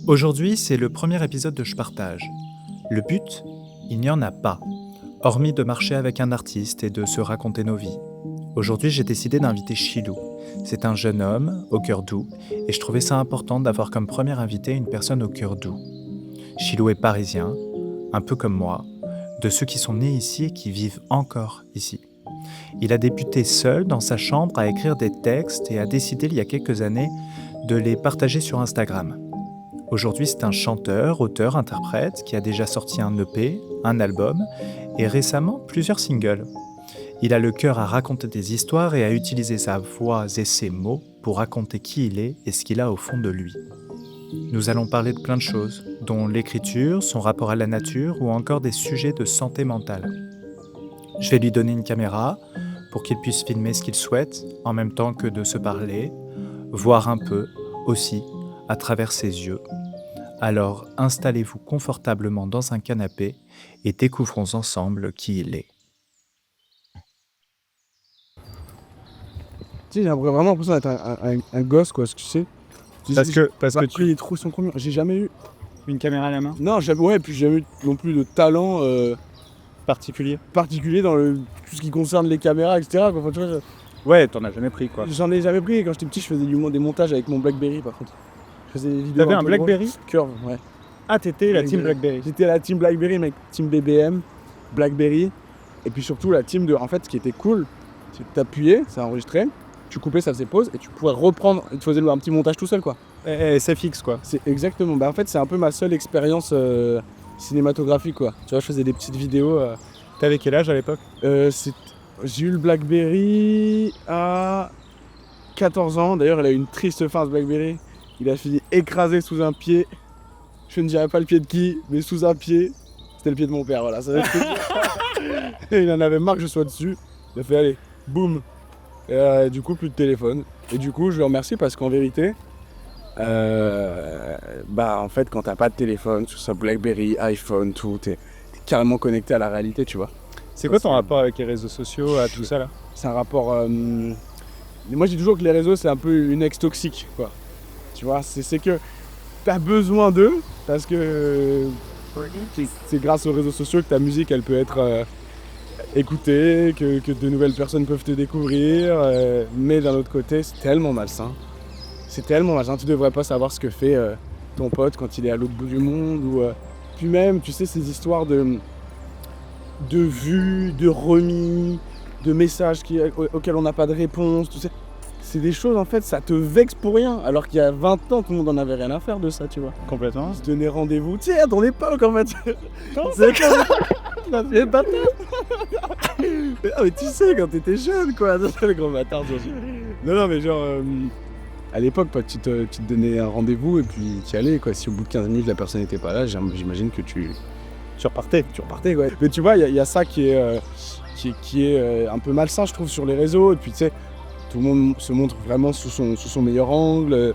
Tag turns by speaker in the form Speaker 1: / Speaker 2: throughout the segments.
Speaker 1: Aujourd'hui, c'est le premier épisode de Je partage. Le but, il n'y en a pas, hormis de marcher avec un artiste et de se raconter nos vies. Aujourd'hui, j'ai décidé d'inviter Chilou. C'est un jeune homme, au cœur doux, et je trouvais ça important d'avoir comme premier invité une personne au cœur doux. Chilou est parisien, un peu comme moi, de ceux qui sont nés ici et qui vivent encore ici. Il a débuté seul dans sa chambre à écrire des textes et a décidé il y a quelques années de les partager sur Instagram. Aujourd'hui, c'est un chanteur, auteur, interprète qui a déjà sorti un EP, un album et récemment plusieurs singles. Il a le cœur à raconter des histoires et à utiliser sa voix et ses mots pour raconter qui il est et ce qu'il a au fond de lui. Nous allons parler de plein de choses, dont l'écriture, son rapport à la nature ou encore des sujets de santé mentale. Je vais lui donner une caméra pour qu'il puisse filmer ce qu'il souhaite en même temps que de se parler, voir un peu aussi à travers ses yeux. Alors installez-vous confortablement dans un canapé et découvrons ensemble qui il est.
Speaker 2: Tu sais, j'ai vraiment l'impression d'être un gosse, quoi, ce que tu sais.
Speaker 1: Parce que
Speaker 2: Après, les trous sont trop mignons. J'ai jamais eu.
Speaker 1: une caméra à la main
Speaker 2: Non, puis j'ai jamais eu non plus de talent
Speaker 1: particulier.
Speaker 2: particulier dans tout ce qui concerne les caméras, etc. Quoi. Enfin, tu vois,
Speaker 1: Ouais, t'en as jamais pris quoi.
Speaker 2: j'en ai jamais pris. Quand j'étais petit, je faisais des montages avec mon Blackberry, par contre. Je faisais des vidéos.
Speaker 1: T'avais un
Speaker 2: peu
Speaker 1: Blackberry
Speaker 2: drôles. Curve, ouais.
Speaker 1: Ah, t'étais la team
Speaker 2: Blackberry.
Speaker 1: Blackberry.
Speaker 2: J'étais la team Blackberry, mec, team BBM, Blackberry. Et puis surtout, la team de. En fait, ce qui était cool, c'est que t'appuyais, ça enregistrait, tu coupais, ça faisait pause, et tu pouvais reprendre, et tu faisais un petit montage tout seul, quoi.
Speaker 1: SFX quoi.
Speaker 2: C'est exactement. En fait, c'est un peu ma seule expérience cinématographique, quoi. Tu vois, je faisais des petites vidéos.
Speaker 1: T'avais quel âge à l'époque
Speaker 2: J'ai eu le Blackberry à 14 ans. D'ailleurs, il a eu une triste fin, ce Blackberry. Il a fini écrasé sous un pied. Je ne dirais pas le pied de qui, mais sous un pied. C'était le pied de mon père, voilà. Ça va être Et il en avait marre que je sois dessus. Il a fait, allez, boum. Et du coup, plus de téléphone. Et du coup, je le remercie parce qu'en vérité, en fait, quand t'as pas de téléphone, que ce soit Blackberry, iPhone, tout, t'es carrément connecté à la réalité, tu vois.
Speaker 1: C'est quoi ton rapport avec les réseaux sociaux, à tout ça là?
Speaker 2: C'est un rapport. Moi, je dis toujours que les réseaux, c'est un peu une ex toxique, quoi. Tu vois, c'est que t'as besoin d'eux parce que c'est grâce aux réseaux sociaux que ta musique, elle peut être écoutée, que de nouvelles personnes peuvent te découvrir. Mais d'un autre côté, c'est tellement malsain. C'est tellement malsain. Tu devrais pas savoir ce que fait ton pote quand il est à l'autre bout du monde. Ou, puis même, tu sais, ces histoires de vues, de remis, de messages auxquels on n'a pas de réponse, tout ça. C'est des choses, en fait, ça te vexe pour rien. Alors qu'il y a 20 ans, tout le monde en avait rien à faire de ça, tu vois.
Speaker 1: Complètement.
Speaker 2: On se donnait rendez-vous, tu sais, à ton époque, en fait.
Speaker 1: Comment
Speaker 2: C'est la vieille bâtard. Mais tu sais, quand t'étais jeune, quoi. Le gros bâtard, Non, mais genre... à l'époque, tu te donnais un rendez-vous et puis tu y allais, quoi. Si au bout de 15 minutes, la personne n'était pas là, j'imagine que tu repartais. Ouais. Mais tu vois, il y a ça qui est un peu malsain, je trouve, sur les réseaux. Et puis, tu sais, tout le monde se montre vraiment sous son meilleur angle.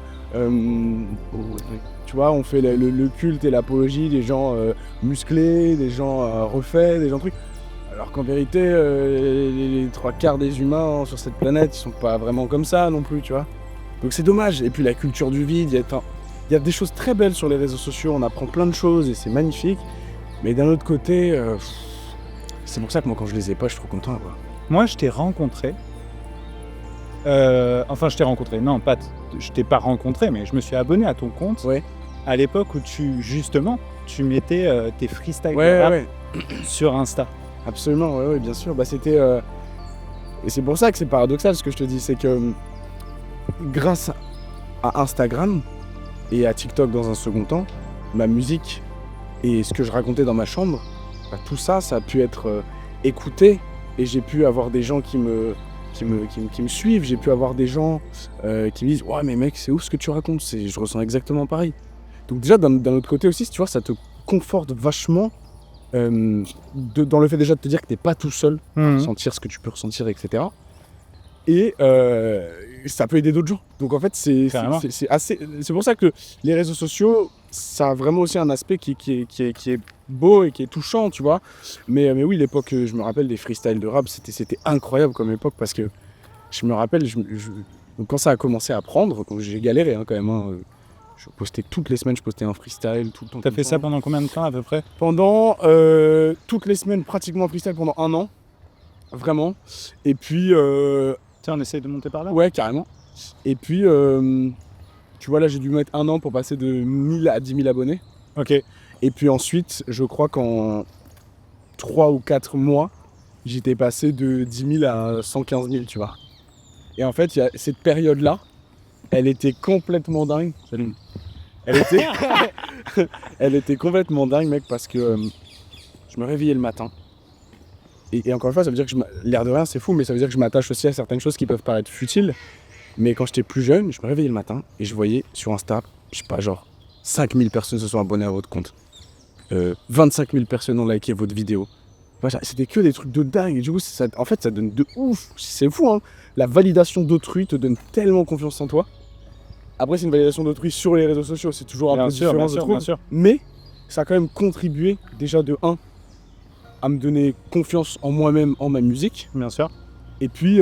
Speaker 2: Tu vois, on fait le culte et l'apologie des gens musclés, des gens refaits, des gens trucs. Alors qu'en vérité, les 3/4 des humains sur cette planète, ils sont pas vraiment comme ça non plus, tu vois. Donc c'est dommage. Et puis la culture du vide, il y a des choses très belles sur les réseaux sociaux, on apprend plein de choses et c'est magnifique. Mais d'un autre côté, c'est pour ça que moi quand je les ai pas, je suis trop content, quoi.
Speaker 1: Moi, je t'ai rencontré. Non, je t'ai pas rencontré, mais je me suis abonné à ton compte.
Speaker 2: Ouais.
Speaker 1: À l'époque où tu mettais tes freestyles
Speaker 2: Ouais.
Speaker 1: sur Insta.
Speaker 2: Absolument, ouais, bien sûr. C'était... Et c'est pour ça que c'est paradoxal ce que je te dis, c'est que grâce à Instagram et à TikTok dans un second temps, ma musique et ce que je racontais dans ma chambre, tout ça, ça a pu être écouté et j'ai pu avoir des gens qui me suivent, j'ai pu avoir des gens qui me disent « Ouais mais mec, c'est ouf ce que tu racontes, je ressens exactement pareil ». Donc déjà, d'un autre côté aussi, tu vois, ça te conforte vachement dans le fait déjà de te dire que t'es pas tout seul, sentir ce que tu peux ressentir, etc. Et ça peut aider d'autres gens. Donc en fait, c'est pour ça que les réseaux sociaux, ça a vraiment aussi un aspect qui est beau et qui est touchant, tu vois. Mais oui, l'époque, je me rappelle des freestyles de rap, c'était incroyable comme époque parce que je me rappelle, Donc quand ça a commencé à prendre, donc j'ai galéré quand même. Je postais toutes les semaines, je postais un freestyle tout le temps.
Speaker 1: T'as fait ça pendant combien de temps à peu près?
Speaker 2: Pendant toutes les semaines, pratiquement freestyle pendant 1 an. Vraiment. Et puis...
Speaker 1: Tiens, on essaye de monter par là.
Speaker 2: Ouais, carrément. Et puis, tu vois, là, j'ai dû mettre 1 an pour passer de 1000 à 10 000 abonnés.
Speaker 1: Ok.
Speaker 2: Et puis ensuite, je crois qu'en 3 ou 4 mois, j'étais passé de 10 000 à 115 000, tu vois. Et en fait, cette période-là, elle était complètement dingue. Salut. Elle était complètement dingue, mec, parce que je me réveillais le matin. Et encore une fois, ça veut dire que l'air de rien, c'est fou, mais ça veut dire que je m'attache aussi à certaines choses qui peuvent paraître futiles. Mais quand j'étais plus jeune, je me réveillais le matin et je voyais sur Insta, je sais pas, genre 5000 personnes se sont abonnées à votre compte. 25 000 personnes ont liké votre vidéo. Enfin, c'était que des trucs de dingue. Et du coup, en fait, ça donne de ouf. C'est fou, hein. La validation d'autrui te donne tellement confiance en toi. Après, c'est une validation d'autrui sur les réseaux sociaux. C'est toujours un peu différent, je trouve.
Speaker 1: Bien sûr.
Speaker 2: Mais ça a quand même contribué, déjà de 1, à me donner confiance en moi-même, en ma musique.
Speaker 1: Bien sûr.
Speaker 2: Et puis,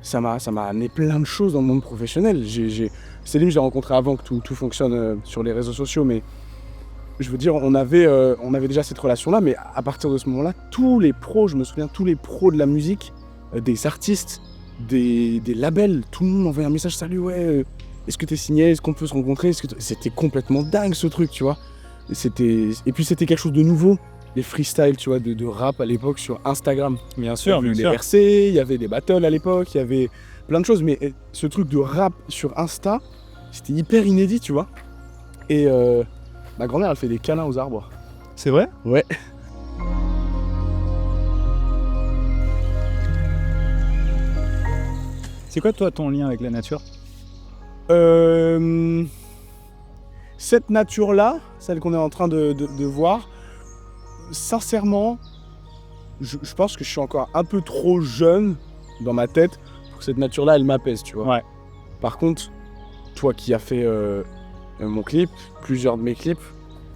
Speaker 2: ça m'a amené plein de choses dans le monde professionnel. Céline, je l'ai rencontré avant que tout fonctionne sur les réseaux sociaux, mais je veux dire, on avait déjà cette relation-là, mais à partir de ce moment-là, tous les pros, je me souviens, tous les pros de la musique, des artistes, des labels, tout le monde m'envoyait un message, salut, ouais, est-ce que t'es signé, est-ce qu'on peut se rencontrer, c'était complètement dingue ce truc, tu vois. Et puis c'était quelque chose de nouveau. Les freestyles, tu vois, de rap à l'époque sur Instagram.
Speaker 1: Bien sûr, bien sûr.
Speaker 2: Les RC, il y avait des battles à l'époque, il y avait plein de choses. Mais ce truc de rap sur Insta, c'était hyper inédit, tu vois. Et ma grand-mère, elle fait des câlins aux arbres.
Speaker 1: C'est vrai?
Speaker 2: Ouais.
Speaker 1: C'est quoi, toi, ton lien avec la nature?
Speaker 2: Cette nature-là, celle qu'on est en train de voir, sincèrement, je pense que je suis encore un peu trop jeune dans ma tête pour que cette nature-là, elle m'apaise, tu vois.
Speaker 1: Ouais.
Speaker 2: Par contre, toi qui as fait mon clip, plusieurs de mes clips,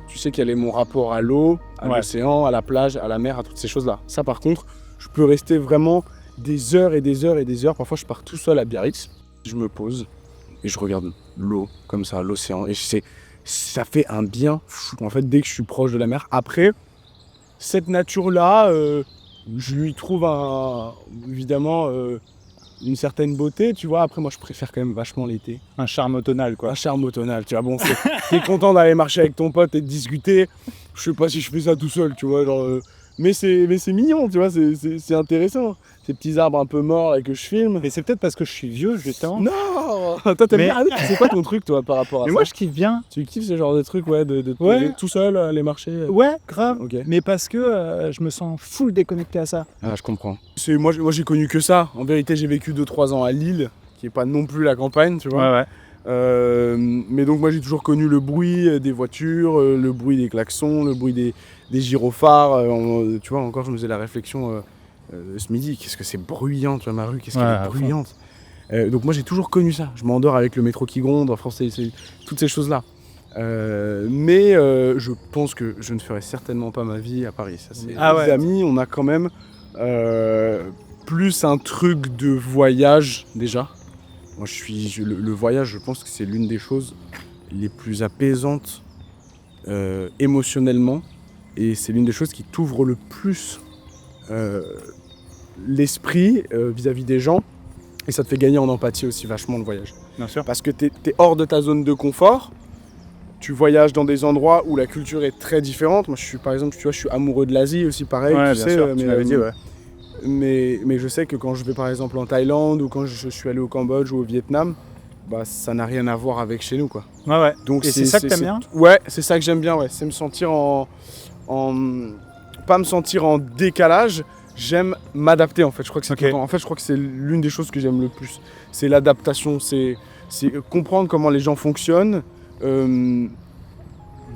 Speaker 2: tu sais quel est mon rapport à l'eau, à l'océan, à la plage, à la mer, à toutes ces choses-là. Ça, par contre, je peux rester vraiment des heures et des heures et des heures. Parfois, je pars tout seul à Biarritz, je me pose et je regarde l'eau, comme ça, l'océan. Et ça fait un bien fou, en fait, dès que je suis proche de la mer. Après, cette nature-là, je lui trouve évidemment une certaine beauté, tu vois. Après, moi, je préfère quand même vachement l'été.
Speaker 1: Un charme automnal, quoi.
Speaker 2: Un charme automnal, tu vois. Bon, t'es content d'aller marcher avec ton pote et de discuter. Je sais pas si je fais ça tout seul, tu vois. Genre, mais c'est mignon, tu vois. C'est intéressant. Ces petits arbres un peu morts et que je filme.
Speaker 1: Et c'est peut-être parce que je suis vieux, justement.
Speaker 2: Non. Toi, t'aimes bien. C'est quoi ton truc, toi, par rapport à ça?
Speaker 1: Mais moi, je kiffe bien.
Speaker 2: Tu kiffes ce genre de truc, ouais, de te poser tout seul, aller marcher?
Speaker 1: Ouais, grave.
Speaker 2: Okay.
Speaker 1: Mais parce que je me sens full déconnecté à ça.
Speaker 2: Ah, je comprends. Moi, j'ai connu que ça. En vérité, j'ai vécu 2-3 ans à Lille, qui est pas non plus la campagne, tu vois.
Speaker 1: Ouais.
Speaker 2: Mais donc, moi, j'ai toujours connu le bruit des voitures, le bruit des klaxons, le bruit des gyrophares. Tu vois, encore, je me faisais la réflexion ce midi. Qu'est-ce que c'est bruyant, tu vois, ma rue, qu'est-ce qu'elle est bruyante. Donc moi j'ai toujours connu ça, je m'endors avec le métro qui gronde, enfin c'est toutes ces choses là. Mais je pense que je ne ferai certainement pas ma vie à Paris. Ça, c'est les amis, on a quand même plus un truc de voyage déjà. Moi le voyage, je pense que c'est l'une des choses les plus apaisantes émotionnellement, et c'est l'une des choses qui t'ouvre le plus l'esprit vis-à-vis des gens. Et ça te fait gagner en empathie aussi vachement le voyage.
Speaker 1: Bien sûr.
Speaker 2: Parce que t'es hors de ta zone de confort. Tu voyages dans des endroits où la culture est très différente. Moi, par exemple, tu vois, je suis amoureux de l'Asie aussi, pareil.
Speaker 1: Ouais,
Speaker 2: tu
Speaker 1: bien
Speaker 2: sais,
Speaker 1: sûr, tu m'avais dit, ouais.
Speaker 2: Mais je sais que quand je vais par exemple en Thaïlande ou quand je suis allé au Cambodge ou au Vietnam, bah ça n'a rien à voir avec chez nous, quoi.
Speaker 1: Ouais.
Speaker 2: Donc
Speaker 1: et c'est ça que t'aimes bien ?
Speaker 2: Ouais, c'est ça que j'aime bien, ouais. C'est me sentir pas me sentir en décalage. J'aime m'adapter, en fait. Je crois que c'est en fait, je crois que c'est l'une des choses que j'aime le plus. C'est l'adaptation, c'est comprendre comment les gens fonctionnent,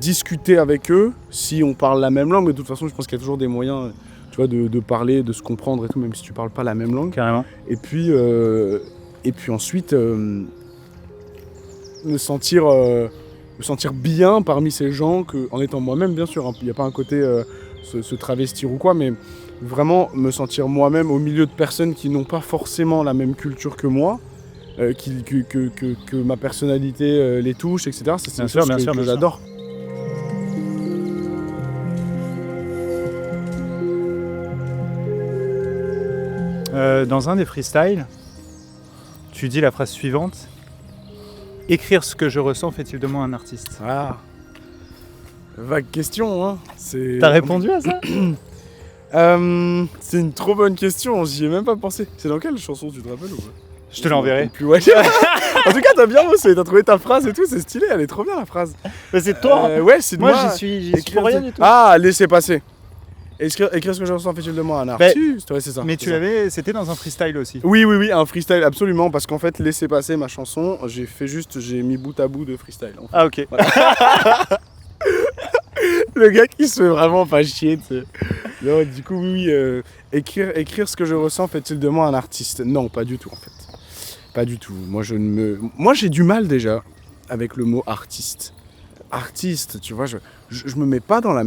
Speaker 2: discuter avec eux, si on parle la même langue. Mais de toute façon, je pense qu'il y a toujours des moyens, tu vois, de parler, de se comprendre et tout, même si tu parles pas la même langue.
Speaker 1: Carrément.
Speaker 2: Et puis ensuite, me sentir bien parmi ces gens, en étant moi-même, bien sûr. Il n'y a pas un côté se travestir ou quoi, mais vraiment me sentir moi-même au milieu de personnes qui n'ont pas forcément la même culture que moi, que ma personnalité les touche, etc. C'est
Speaker 1: Bien
Speaker 2: une
Speaker 1: sûr,
Speaker 2: chose
Speaker 1: bien
Speaker 2: que
Speaker 1: sûr, bien sûr.
Speaker 2: j'adore.
Speaker 1: Dans un des freestyles, tu dis la phrase suivante. Écrire ce que je ressens fait-il de moi un artiste?
Speaker 2: Ah, vague question, hein.
Speaker 1: T'as répondu à ça?
Speaker 2: C'est une trop bonne question, j'y ai même pas pensé. C'est dans quelle chanson, tu te rappelles ou pas?
Speaker 1: Je te l'enverrai.
Speaker 2: Plus, ouais. En tout cas, t'as bien bossé, t'as trouvé ta phrase et tout, c'est stylé, elle est trop bien la phrase.
Speaker 1: Mais c'est toi.
Speaker 2: Ouais, c'est de
Speaker 1: Moi,
Speaker 2: moi.
Speaker 1: j'y suis pour rien du tout.
Speaker 2: Ah, laissez passer. Écrire ce que je ressens fait-il de moi un artiste? Ouais, c'est ça.
Speaker 1: Mais
Speaker 2: c'est
Speaker 1: tu
Speaker 2: ça.
Speaker 1: l'avais, c'était dans un freestyle aussi.
Speaker 2: Oui, un freestyle, absolument, parce qu'en fait, laissez passer ma chanson, j'ai mis bout à bout de freestyle. En fait.
Speaker 1: Ah ok.
Speaker 2: Le gars qui se fait vraiment pas chier, tu sais. Non, du coup, oui, écrire ce que je ressens fait-il de moi un artiste? Non, pas du tout, en fait. Pas du tout. Moi, j'ai du mal déjà avec le mot artiste. Artiste, tu vois, je me mets pas dans la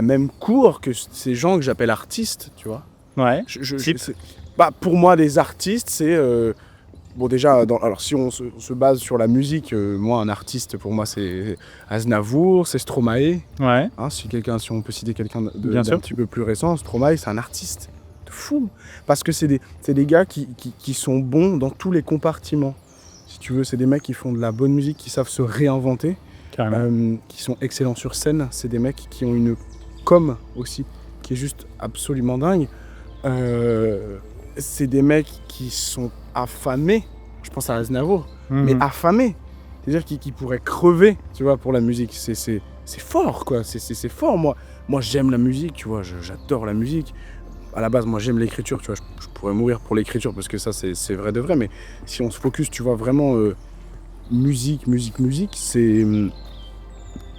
Speaker 2: même cour que ces gens que j'appelle artistes, tu vois.
Speaker 1: Ouais.
Speaker 2: Type. Pour moi, des artistes, c'est... bon, déjà, alors si on se base sur la musique, moi, un artiste, pour moi, c'est Aznavour, c'est Stromae.
Speaker 1: Ouais.
Speaker 2: Hein, si on peut citer quelqu'un
Speaker 1: Bien sûr.
Speaker 2: d'un petit peu plus récent, Stromae, c'est un artiste de fou. Parce que c'est des gars qui sont bons dans tous les compartiments. Si tu veux, c'est des mecs qui font de la bonne musique, qui savent se réinventer.
Speaker 1: Carrément.
Speaker 2: Qui sont excellents sur scène. C'est des mecs qui ont une com aussi qui est juste absolument dingue. C'est des mecs qui sont affamés. Je pense à Aznavour, mais affamés. C'est-à-dire qui pourraient crever, tu vois, pour la musique. C'est fort, quoi. C'est fort. Moi, j'aime la musique, tu vois. J'adore la musique. À la base, moi, j'aime l'écriture, tu vois. Je pourrais mourir pour l'écriture parce que ça, c'est vrai de vrai. Mais si on se focus, tu vois, vraiment musique,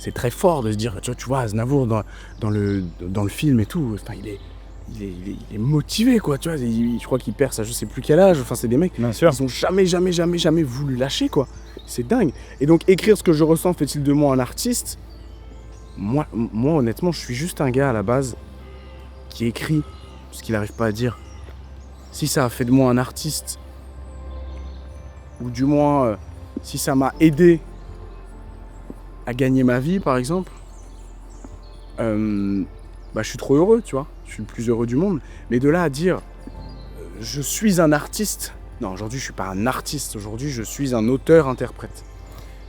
Speaker 2: c'est très fort de se dire, tu vois, Aznavour dans le film et tout, enfin, il est motivé, quoi, tu vois, je crois qu'il perce à je sais plus quel âge, enfin, c'est des mecs,
Speaker 1: Bien sûr.
Speaker 2: ils ont jamais voulu lâcher, quoi, c'est dingue. Et donc, écrire ce que je ressens fait-il de moi un artiste? Moi, honnêtement, je suis juste un gars à la base qui écrit ce qu'il n'arrive pas à dire. Si ça a fait de moi un artiste, ou du moins, si ça m'a aidé à gagner ma vie, par exemple, je suis trop heureux, tu vois. Je suis le plus heureux du monde. Mais de là à dire, je suis un artiste. Non, aujourd'hui, je suis pas un artiste. Aujourd'hui, je suis un auteur-interprète.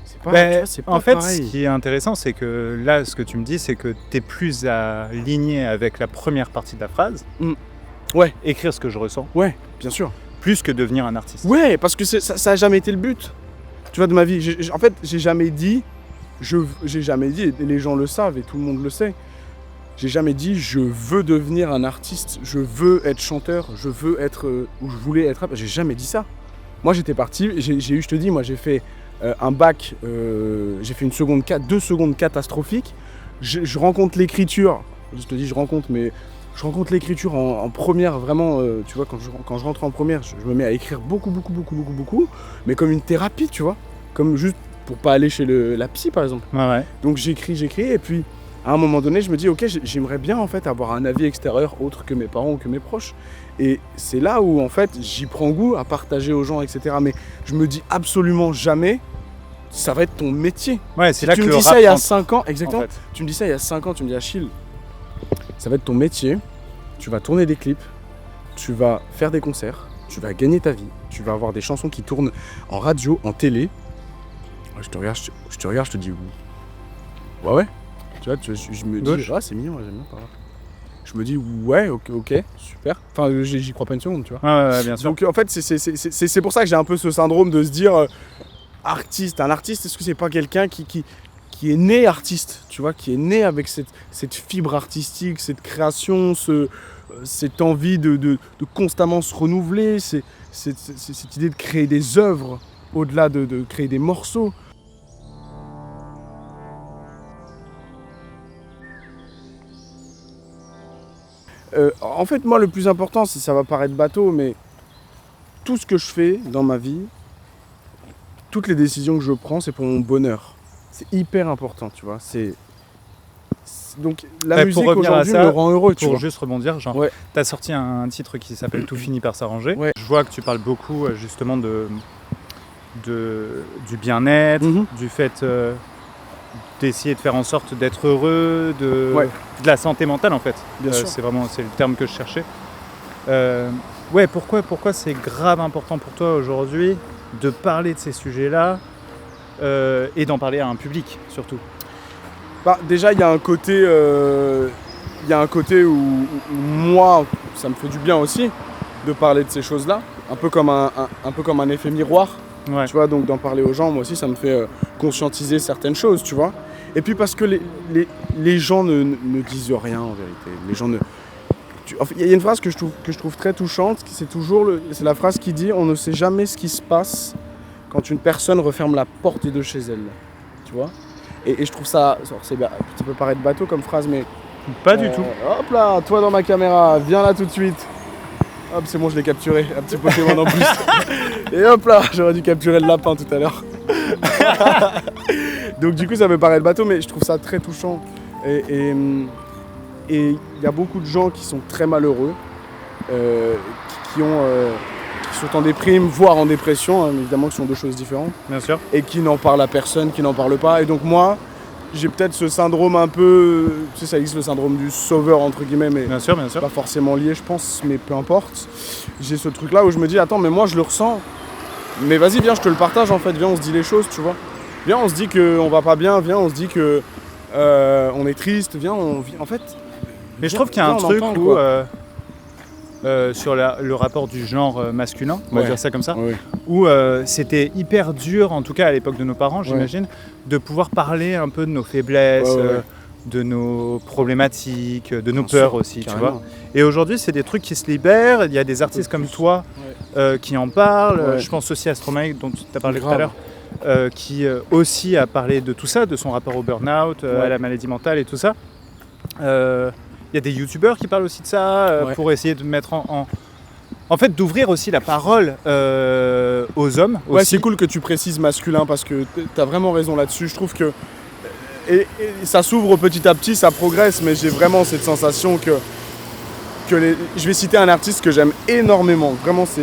Speaker 2: C'est pas, tu vois, c'est pas
Speaker 1: en fait,
Speaker 2: pareil.
Speaker 1: ce qui est intéressant, c'est que là, ce que tu me dis, c'est que tu es plus aligné avec la première partie de la phrase.
Speaker 2: Ouais.
Speaker 1: Écrire ce que je ressens.
Speaker 2: Ouais, bien sûr.
Speaker 1: Plus que devenir un artiste.
Speaker 2: Ouais, parce que ça a jamais été le but. Tu vois, de ma vie. En fait, j'ai jamais dit, et les gens le savent et tout le monde le sait, j'ai jamais dit je veux devenir un artiste, je veux être chanteur, je veux être ou je voulais être rappeur. J'ai jamais dit ça. Moi j'étais parti, j'ai fait un bac, j'ai fait deux secondes catastrophiques. Je rencontre l'écriture, je rencontre l'écriture en première, vraiment, tu vois, quand je rentre en première, je me mets à écrire beaucoup, mais comme une thérapie, tu vois, comme juste pour pas aller chez la psy, par exemple.
Speaker 1: Ouais.
Speaker 2: Donc j'écris, et puis à un moment donné, je me dis, ok, j'aimerais bien en fait avoir un avis extérieur autre que mes parents ou que mes proches. Et c'est là où en fait j'y prends goût à partager aux gens, etc. Mais je me dis absolument jamais, ça va être ton métier.
Speaker 1: Ouais, c'est
Speaker 2: Si
Speaker 1: là
Speaker 2: tu
Speaker 1: que
Speaker 2: me
Speaker 1: le
Speaker 2: dis
Speaker 1: rap
Speaker 2: ça il y a
Speaker 1: rentre,
Speaker 2: 5 ans, exactement.
Speaker 1: en fait.
Speaker 2: Tu me dis ça il y a 5 ans, tu me dis Achille, ça va être ton métier, tu vas tourner des clips, tu vas faire des concerts, tu vas gagner ta vie, tu vas avoir des chansons qui tournent en radio, en télé. Je te regarde, je te dis ouais. Tu vois, je me dis, ah c'est mignon, j'aime bien par là. Je me dis ouais, ok, super. Enfin, j'y crois pas une seconde, tu vois.
Speaker 1: Ouais, bien sûr.
Speaker 2: Donc en fait, c'est pour ça que j'ai un peu ce syndrome de se dire artiste. Un artiste, est-ce que c'est pas quelqu'un qui est né artiste, tu vois, qui est né avec cette fibre artistique, cette création, cette envie de constamment se renouveler, cette idée de créer des œuvres au-delà de créer des morceaux. En fait, moi, le plus important, ça va paraître bateau, mais tout ce que je fais dans ma vie, toutes les décisions que je prends, c'est pour mon bonheur. C'est hyper important, tu vois. Donc, la musique aujourd'hui me rend heureux, tu
Speaker 1: pour
Speaker 2: vois.
Speaker 1: juste rebondir, genre,
Speaker 2: Ouais.
Speaker 1: t'as sorti un titre qui s'appelle Tout finit par s'arranger.
Speaker 2: Ouais.
Speaker 1: Je vois que tu parles beaucoup justement du bien-être, du fait d'essayer de faire en sorte d'être heureux, de la santé mentale en fait.
Speaker 2: Bien sûr.
Speaker 1: C'est le terme que je cherchais. Pourquoi c'est grave important pour toi aujourd'hui de parler de ces sujets-là et d'en parler à un public surtout?
Speaker 2: Déjà, il y a un côté où moi, ça me fait du bien aussi de parler de ces choses-là, un peu comme un effet miroir.
Speaker 1: Ouais.
Speaker 2: Tu vois, donc d'en parler aux gens, moi aussi, ça me fait conscientiser certaines choses, tu vois. Et puis parce que les gens ne disent rien en vérité. Les gens ne... Il y a une phrase que je trouve très touchante, c'est la phrase qui dit « On ne sait jamais ce qui se passe quand une personne referme la porte de chez elle. » Tu vois. Et je trouve ça, ça peut paraître bateau comme phrase, mais...
Speaker 1: Pas du tout.
Speaker 2: Hop là, toi dans ma caméra, viens là tout de suite. Hop, c'est bon, je l'ai capturé, un petit Pokémon en plus. Et hop là, j'aurais dû capturer le lapin tout à l'heure. Donc du coup, ça peut paraître bateau, mais je trouve ça très touchant. Et il y a beaucoup de gens qui sont très malheureux, qui sont en déprime, voire en dépression, hein, évidemment que ce sont deux choses différentes.
Speaker 1: Bien sûr.
Speaker 2: Et qui n'en parlent à personne, qui n'en parlent pas. Et donc moi, j'ai peut-être ce syndrome un peu... Tu sais, ça existe le syndrome du sauveur, entre guillemets, mais
Speaker 1: bien sûr.
Speaker 2: pas forcément lié, je pense, mais peu importe. J'ai ce truc-là où je me dis, attends, mais moi, je le ressens. Mais vas-y, viens, je te le partage, en fait. Viens, on se dit les choses, tu vois. Viens, on se dit qu'on va pas bien. Viens, on se dit que on est triste. Viens, en fait...
Speaker 1: Mais je trouve qu'il y a un truc où... sur le rapport du genre masculin, on va dire ça comme ça, où c'était hyper dur, en tout cas à l'époque de nos parents, j'imagine, de pouvoir parler un peu de nos faiblesses, de nos problématiques, de nos peurs aussi, tu vois. Et aujourd'hui, c'est des trucs qui se libèrent, il y a des artistes comme toi qui en parlent, je pense aussi à Stromae dont tu as parlé tout à l'heure, qui aussi a parlé de tout ça, de son rapport au burn-out, à la maladie mentale et tout ça. Il y a des youtubeurs qui parlent aussi de ça pour essayer de mettre en fait, d'ouvrir aussi la parole aux hommes.
Speaker 2: Ouais, c'est cool que tu précises masculin parce que t'as vraiment raison là-dessus. Je trouve que et ça s'ouvre petit à petit, ça progresse, mais j'ai vraiment cette sensation que je vais citer un artiste que j'aime énormément. Vraiment, c'est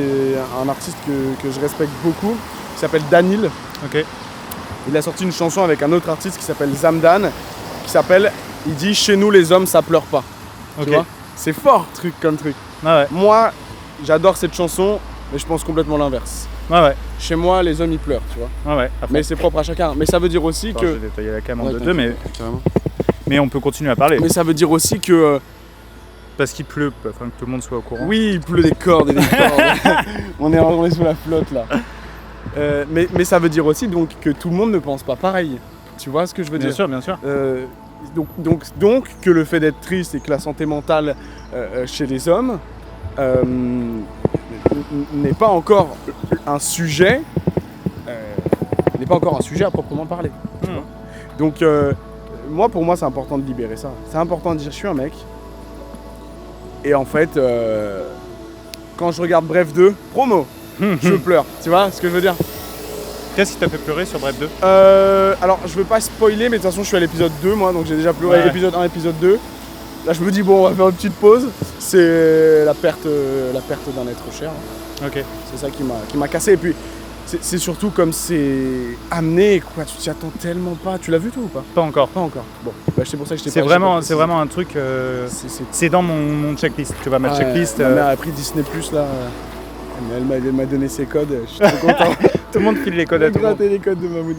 Speaker 2: un artiste que je respecte beaucoup, qui s'appelle Danil.
Speaker 1: Ok.
Speaker 2: Il a sorti une chanson avec un autre artiste qui s'appelle Zamdan, il dit « Chez nous, les hommes, ça pleure pas ». Tu vois, c'est fort comme truc. Moi, j'adore cette chanson, mais je pense complètement l'inverse. Chez moi, les hommes ils pleurent, tu vois. Mais c'est propre à chacun. Mais ça veut dire aussi que...
Speaker 1: Je vais détailler la cam en deux, mais on peut continuer à parler.
Speaker 2: Mais ça veut dire aussi que...
Speaker 1: Parce qu'il pleut, afin que tout le monde soit au courant.
Speaker 2: Oui, il pleut des cordes et des cordes. on est sous la flotte là. Mais ça veut dire aussi donc que tout le monde ne pense pas pareil. Tu vois ce que je veux dire ?
Speaker 1: Bien sûr.
Speaker 2: Donc que le fait d'être triste et que la santé mentale chez les hommes n'est pas encore un sujet à proprement parler. Donc pour moi c'est important de libérer ça. C'est important de dire je suis un mec et en fait quand je regarde Bref 2 promo je pleure, tu vois ce que je veux dire.
Speaker 1: Qu'est-ce qui t'a fait pleurer sur Bref 2 ?
Speaker 2: Alors je veux pas spoiler, mais de toute façon je suis à l'épisode 2 moi, donc j'ai déjà pleuré épisode 1, épisode 2. Là je me dis bon on va faire une petite pause. C'est la perte d'un être cher.
Speaker 1: Ok.
Speaker 2: C'est ça qui m'a cassé. Et puis c'est surtout comme c'est amené, quoi. Tu t'y attends tellement pas. Tu l'as vu toi ou pas ?
Speaker 1: Pas encore.
Speaker 2: Bon, c'est pour ça que je t'ai
Speaker 1: c'est vraiment un truc. C'est dans mon checklist. Tu vois ma checklist.
Speaker 2: Ma mère a pris Disney Plus là. Elle m'a donné ses codes. Je suis trop content.
Speaker 1: Tout le monde file les codes à tout le monde.
Speaker 2: les codes de Mahmoud.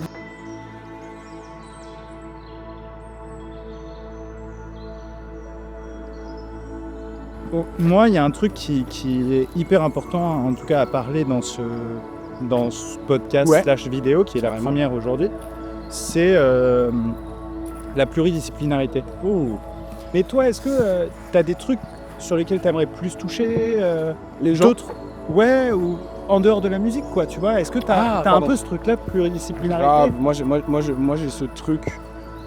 Speaker 1: Moi, il y a un truc qui est hyper important, en tout cas à parler dans ce podcast / vidéo, qui est la première aujourd'hui, c'est la pluridisciplinarité. Mais toi, est-ce que tu as des trucs sur lesquels tu aimerais plus toucher
Speaker 2: les gens
Speaker 1: d'autres ou en dehors de la musique, quoi, tu vois ? Est-ce que tu as un peu ce truc-là, pluridisciplinarité ?
Speaker 2: Moi j'ai ce truc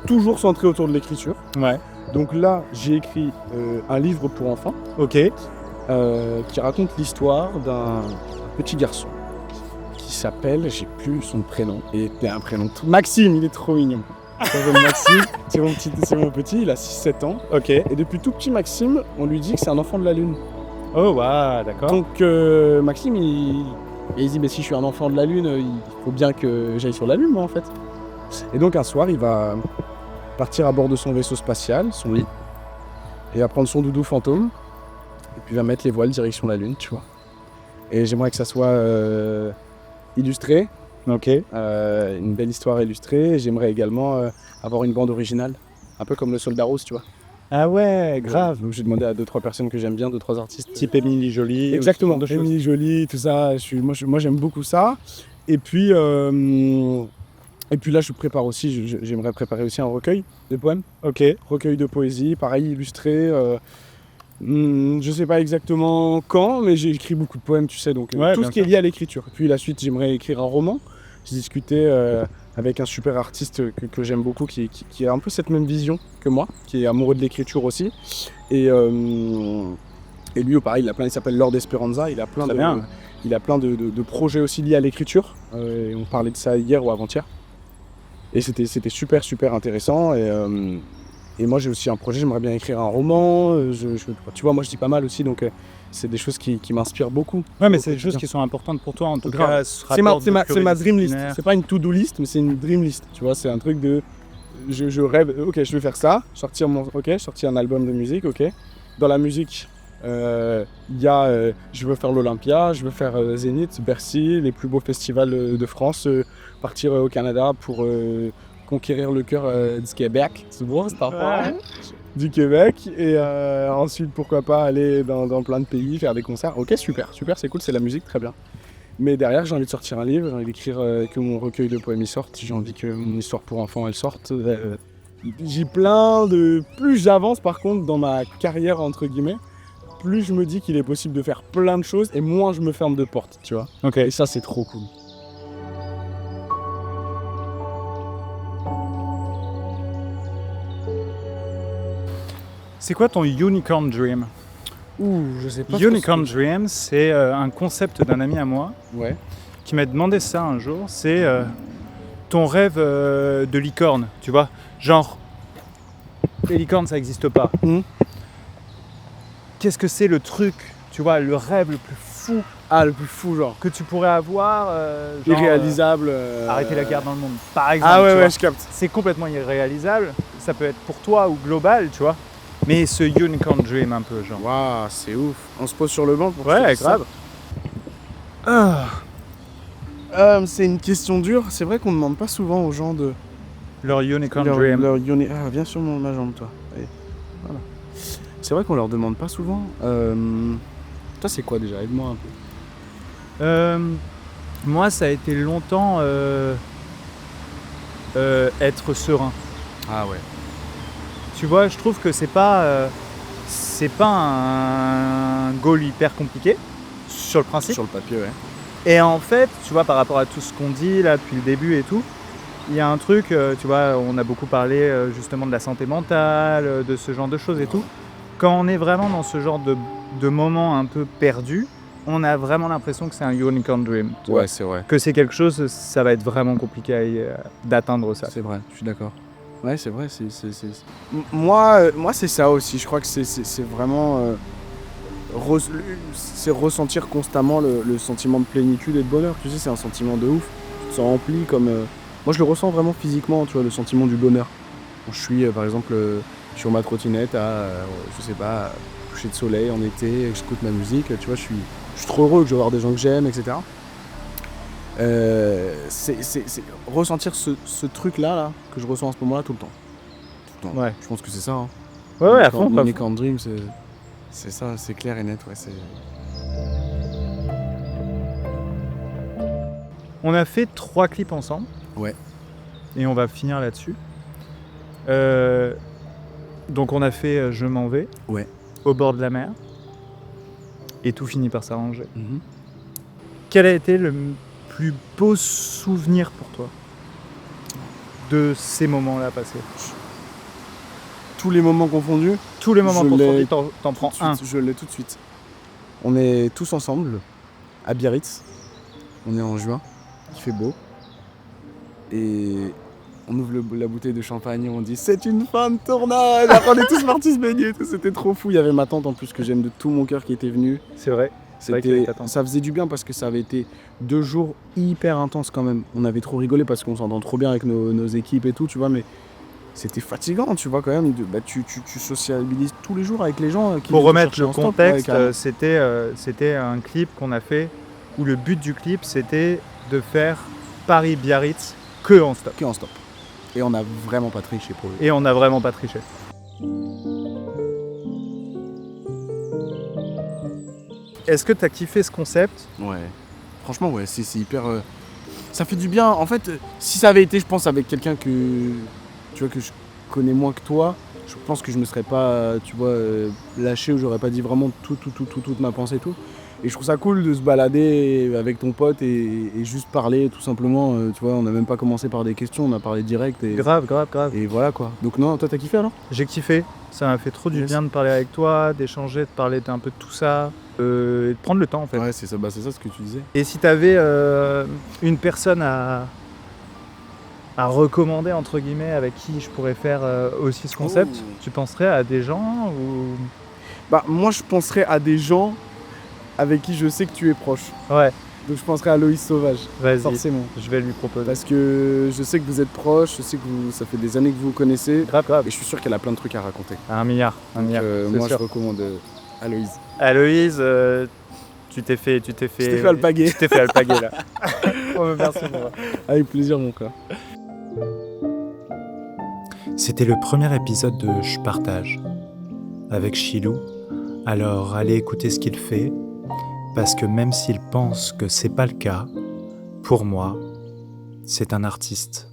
Speaker 2: toujours centré autour de l'écriture. Donc là, j'ai écrit un livre pour enfants qui raconte l'histoire d'un petit garçon qui s'appelle, j'ai plus son prénom, et un prénom Maxime, il est trop mignon. Il s'appelle Maxime, c'est mon petit, il a 6-7 ans. Et depuis tout petit Maxime, on lui dit que c'est un enfant de la Lune.
Speaker 1: Oh, waouh, d'accord.
Speaker 2: Donc Maxime, il dit, mais si je suis un enfant de la Lune, il faut bien que j'aille sur la Lune, moi, en fait. Et donc un soir, il va partir à bord de son vaisseau spatial, son lit, et il va prendre son doudou fantôme, et puis il va mettre les voiles direction la Lune, tu vois. Et j'aimerais que ça soit illustré,
Speaker 1: Ok.
Speaker 2: une belle histoire illustrée. Et j'aimerais également avoir une bande originale, un peu comme le Soldat Rose, tu vois.
Speaker 1: Ah ouais, grave.
Speaker 2: Donc j'ai demandé à 2-3 personnes que j'aime bien, 2-3 artistes.
Speaker 1: Type Émilie Jolie.
Speaker 2: Exactement,
Speaker 1: ou ce genre de choses.
Speaker 2: Émilie Jolie, tout ça. Moi j'aime beaucoup ça. Et puis là je prépare aussi, j'aimerais préparer aussi un recueil de poèmes.
Speaker 1: Ok.
Speaker 2: Recueil de poésie, pareil, illustré. Je sais pas exactement quand, mais j'ai écrit beaucoup de poèmes, tu sais, donc
Speaker 1: Ouais,
Speaker 2: tout
Speaker 1: bien
Speaker 2: ce qui est
Speaker 1: sûr.
Speaker 2: lié à l'écriture. Puis la suite, j'aimerais écrire un roman. J'ai discuté avec un super artiste que j'aime beaucoup, qui a un peu cette même vision que moi, qui est amoureux de l'écriture aussi. Et lui, pareil, il s'appelle Lord Esperanza, il a plein,
Speaker 1: Très bien.
Speaker 2: il a plein de projets aussi liés à l'écriture. Et on parlait de ça hier ou avant-hier. Et c'était super, super intéressant. Et moi, j'ai aussi un projet, j'aimerais bien écrire un roman. Tu vois, moi, je dis pas mal aussi, donc c'est des choses qui m'inspirent beaucoup.
Speaker 1: Ouais, mais c'est des choses qui sont importantes pour toi, en tout
Speaker 2: Grave.
Speaker 1: cas.
Speaker 2: C'est ma dream list. C'est pas une to-do list, mais c'est une dream list. Tu vois, c'est un truc de... Je rêve, ok, je vais faire ça, sortir un album de musique, ok. Dans la musique, il y a... je veux faire l'Olympia, je veux faire Zénith, Bercy, les plus beaux festivals de France, partir au Canada pour... conquérir le cœur du Québec, c'est bon, c'est pas fort. Du Québec, et ensuite pourquoi pas aller dans plein de pays, faire des concerts. Ok, super, c'est cool, c'est la musique, très bien. Mais derrière, j'ai envie de sortir un livre, j'ai envie d'écrire que mon recueil de poèmes y sorte, j'ai envie que mon histoire pour enfants elle sorte. J'ai plein de... Plus j'avance par contre dans ma carrière entre guillemets, plus je me dis qu'il est possible de faire plein de choses et moins je me ferme de portes, tu vois.
Speaker 1: Ok.
Speaker 2: Et ça c'est trop cool.
Speaker 1: C'est quoi ton Unicorn Dream?
Speaker 2: Ouh, je sais pas.
Speaker 1: Unicorn Dream, c'est un concept d'un ami à moi
Speaker 2: Ouais.
Speaker 1: qui m'a demandé ça un jour. C'est ton rêve de licorne, tu vois. Genre, les licornes, ça n'existe pas.
Speaker 2: Mhm.
Speaker 1: Qu'est-ce que c'est le truc, tu vois, le rêve le plus fou
Speaker 2: Ah, le plus fou, genre.
Speaker 1: que tu pourrais avoir genre,
Speaker 2: Irréalisable.
Speaker 1: arrêter la guerre dans le monde, par exemple.
Speaker 2: Ah ouais,
Speaker 1: tu vois.
Speaker 2: ouais, je capte.
Speaker 1: C'est complètement irréalisable. Ça peut être pour toi ou global, tu vois. Mais ce Unicorn Dream un peu, genre.
Speaker 2: Waouh, c'est ouf. On se pose sur le banc pour
Speaker 1: Ouais,
Speaker 2: faire
Speaker 1: grave.
Speaker 2: ça. C'est une question dure. C'est vrai qu'on ne demande pas souvent aux gens de...
Speaker 1: Leur Unicorn Dream.
Speaker 2: Viens sur ma jambe, toi. Allez. Voilà. C'est vrai qu'on leur demande pas souvent. Toi, c'est quoi déjà? Aide-moi un peu.
Speaker 1: Moi, ça a été longtemps être serein.
Speaker 2: Ah ouais.
Speaker 1: Tu vois, je trouve que c'est pas un goal hyper compliqué sur le principe.
Speaker 2: Sur le papier, ouais.
Speaker 1: Et en fait, tu vois, par rapport à tout ce qu'on dit là depuis le début et tout, il y a un truc, tu vois, on a beaucoup parlé justement de la santé mentale, de ce genre de choses et tout. Quand on est vraiment dans ce genre de moment un peu perdu, on a vraiment l'impression que c'est un unicorn dream. Tu vois.
Speaker 2: Ouais, c'est vrai.
Speaker 1: Que c'est quelque chose, ça va être vraiment compliqué d'atteindre ça.
Speaker 2: C'est vrai, je suis d'accord. Ouais, c'est vrai. Moi, c'est ça aussi. Je crois que c'est vraiment... c'est ressentir constamment le sentiment de plénitude et de bonheur. Tu sais, c'est un sentiment de ouf. Tu te sens rempli comme... Moi, je le ressens vraiment physiquement, tu vois, le sentiment du bonheur. Quand je suis, par exemple, sur ma trottinette à, je sais pas, coucher de soleil en été, j'écoute ma musique, tu vois, je suis trop heureux que je vais voir des gens que j'aime, etc. C'est ressentir ce truc-là là, que je ressens en ce moment-là tout le temps. Tout le temps.
Speaker 1: Ouais.
Speaker 2: Je pense que c'est ça. Hein.
Speaker 1: Ouais, à fond.
Speaker 2: Unicorn Dream, c'est ça, c'est clair et net. Ouais,
Speaker 1: On a fait 3 clips ensemble.
Speaker 2: Ouais.
Speaker 1: Et on va finir là-dessus. Donc on a fait Je m'en vais.
Speaker 2: Ouais.
Speaker 1: Au bord de la mer. Et tout finit par s'arranger.
Speaker 2: Mm-hmm.
Speaker 1: Quel a été le plus beau souvenir pour toi de ces moments-là passés?
Speaker 2: Tous les moments confondus.
Speaker 1: Tous les moments
Speaker 2: Je
Speaker 1: confondus,
Speaker 2: l'ai
Speaker 1: t'en prends un.
Speaker 2: Je l'ai tout de suite. On est tous ensemble à Biarritz. On est en juin. Il fait beau. Et On ouvre la bouteille de champagne et on dit c'est une fin de tournage. Après, on est tous partis se baigner et tout. C'était trop fou. Il y avait ma tante en plus que j'aime de tout mon cœur qui était venue.
Speaker 1: C'est vrai. vrai qu'il y avait ta tante.
Speaker 2: Ça faisait du bien parce que ça avait été 2 jours hyper intenses quand même. On avait trop rigolé parce qu'on s'entend trop bien avec nos équipes et tout, tu vois, mais c'était fatigant, tu vois, quand même. Tu sociabilises tous les jours avec les gens. Qui
Speaker 1: Pour
Speaker 2: viennent te
Speaker 1: remettre
Speaker 2: chercher
Speaker 1: le
Speaker 2: en stop.
Speaker 1: contexte,
Speaker 2: Ouais, carrément.
Speaker 1: c'était un clip qu'on a fait où le but du clip c'était de faire Paris-Biarritz que en stop.
Speaker 2: Que en stop. Et on a vraiment pas triché pour eux.
Speaker 1: Et on n'a vraiment pas triché. Est-ce que tu as kiffé ce concept?
Speaker 2: Ouais. Franchement, ouais, c'est hyper. Ça fait du bien. En fait, si ça avait été, je pense, avec quelqu'un que tu vois que je connais moins que toi, je pense que je me serais pas, tu vois, lâché ou j'aurais pas dit vraiment toute ma pensée et tout. Et je trouve ça cool de se balader avec ton pote et juste parler tout simplement. Tu vois, on n'a même pas commencé par des questions, on a parlé direct et
Speaker 1: Grave.
Speaker 2: et voilà quoi. Donc non, toi t'as kiffé alors?
Speaker 1: J'ai kiffé. Ça m'a fait trop du
Speaker 2: Yes.
Speaker 1: bien de parler avec toi, d'échanger, de parler un peu de tout ça, et de prendre le temps en fait.
Speaker 2: Ouais, c'est ça, c'est ça ce que tu disais.
Speaker 1: Et si tu avais une personne à recommander entre guillemets avec qui je pourrais faire aussi ce concept,
Speaker 2: Oh.
Speaker 1: tu penserais à des gens ou...
Speaker 2: Bah moi je penserais à des gens avec qui je sais que tu es proche.
Speaker 1: Ouais,
Speaker 2: Donc je penserais à Loïs Sauvage,
Speaker 1: vas-y,
Speaker 2: forcément.
Speaker 1: je vais lui proposer.
Speaker 2: Parce que je sais que vous êtes proches, je sais que ça fait des années que vous vous connaissez.
Speaker 1: Grave.
Speaker 2: Et je suis sûr qu'elle a plein de trucs à raconter.
Speaker 1: Un milliard,
Speaker 2: Donc,
Speaker 1: c'est
Speaker 2: moi
Speaker 1: sûr.
Speaker 2: je recommande Aloïse.
Speaker 1: Aloïse, tu t'es fait...
Speaker 2: Je t'ai fait alpaguer.
Speaker 1: Tu t'es fait alpaguer là. Oh, merci moi.
Speaker 2: Avec plaisir mon frère.
Speaker 1: C'était le premier épisode de Je partage avec Chilou. Alors allez écouter ce qu'il fait, parce que même s'il pense que c'est pas le cas, pour moi, c'est un artiste.